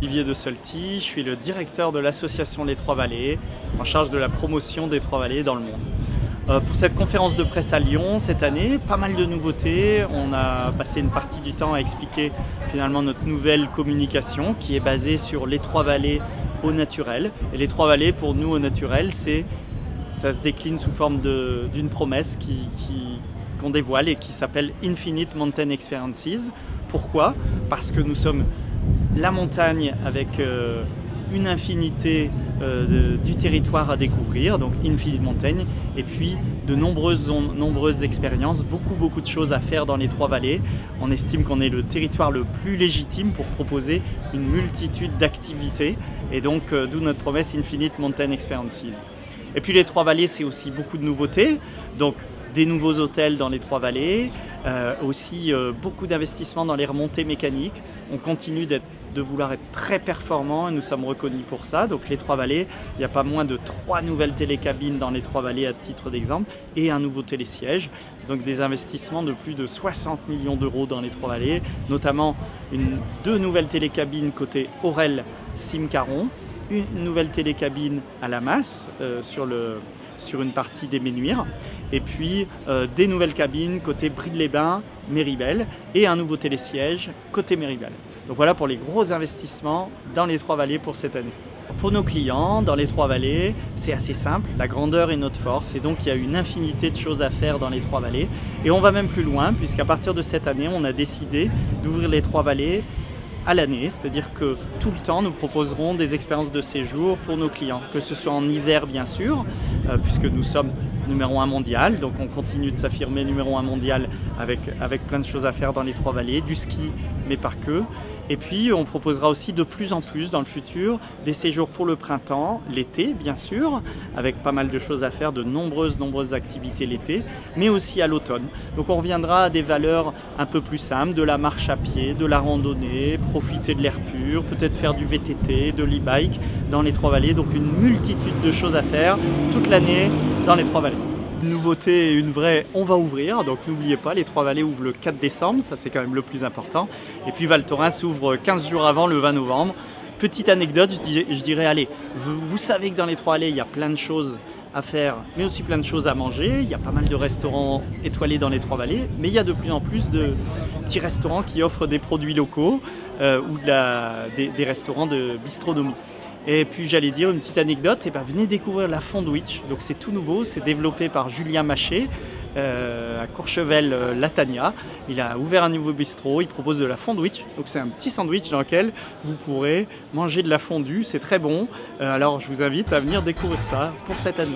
Olivier de Solti, je suis le directeur de l'association Les Trois Vallées, en charge de la promotion des Trois Vallées dans le monde. Pour cette conférence de presse à Lyon cette année, pas mal de nouveautés. On a passé une partie du temps à expliquer finalement notre nouvelle communication qui est basée sur les Trois Vallées au naturel. Et les Trois Vallées pour nous au naturel, ça se décline sous forme d'une promesse qu'on dévoile et qui s'appelle Infinite Mountain Experiences. Pourquoi? Parce que nous sommes la montagne avec une infinité du territoire à découvrir, donc Infinite Mountain, et puis de nombreuses expériences, beaucoup de choses à faire dans les Trois Vallées. On estime qu'on est le territoire le plus légitime pour proposer une multitude d'activités, et donc d'où notre promesse Infinite Mountain Experiences. Et puis les Trois Vallées, c'est aussi beaucoup de nouveautés, donc des nouveaux hôtels dans les Trois Vallées, aussi beaucoup d'investissements dans les remontées mécaniques. On continue de vouloir être très performant et nous sommes reconnus pour ça. Donc les Trois Vallées, il n'y a pas moins de 3 nouvelles télécabines dans les Trois Vallées à titre d'exemple et un nouveau télésiège. Donc des investissements de plus de 60 millions d'euros dans les Trois Vallées, notamment 2 nouvelles télécabines côté Aurel Simcaron, une nouvelle télécabine à la Masse sur une partie des Ménuires, et puis des nouvelles cabines côté Bride-les-Bains, Méribel, et un nouveau télésiège côté Méribel. Donc voilà pour les gros investissements dans les Trois Vallées pour cette année. Pour nos clients, dans les Trois Vallées, c'est assez simple, la grandeur est notre force, et donc il y a une infinité de choses à faire dans les Trois Vallées. Et on va même plus loin, puisqu'à partir de cette année, on a décidé d'ouvrir les Trois Vallées à l'année, c'est-à-dire que tout le temps nous proposerons des expériences de séjour pour nos clients, que ce soit en hiver bien sûr, puisque nous sommes numéro 1 mondial, donc on continue de s'affirmer numéro 1 mondial avec plein de choses à faire dans les Trois Vallées, du ski mais pas que. Et puis on proposera aussi de plus en plus dans le futur des séjours pour le printemps, l'été bien sûr, avec pas mal de choses à faire, de nombreuses activités l'été, mais aussi à l'automne. Donc on reviendra à des valeurs un peu plus simples, de la marche à pied, de la randonnée, profiter de l'air pur, peut-être faire du VTT, de l'e-bike dans les Trois Vallées. Donc une multitude de choses à faire toute l'année dans les Trois Vallées. Une nouveauté, une vraie, on va ouvrir, donc n'oubliez pas, les Trois Vallées ouvrent le 4 décembre, ça c'est quand même le plus important. Et puis Val Thorens s'ouvre 15 jours avant, le 20 novembre. Petite anecdote, je dirais, allez, vous savez que dans les Trois Vallées, il y a plein de choses à faire, mais aussi plein de choses à manger. Il y a pas mal de restaurants étoilés dans les Trois Vallées, mais il y a de plus en plus de petits restaurants qui offrent des produits locaux ou des restaurants de bistronomie. Et puis j'allais dire une petite anecdote, venez découvrir la Fondwich, donc c'est tout nouveau, c'est développé par Julien Maché à Courchevel-Latagna. Il a ouvert un nouveau bistrot, il propose de la Fondwich, donc c'est un petit sandwich dans lequel vous pourrez manger de la fondue, c'est très bon. Alors je vous invite à venir découvrir ça pour cette année.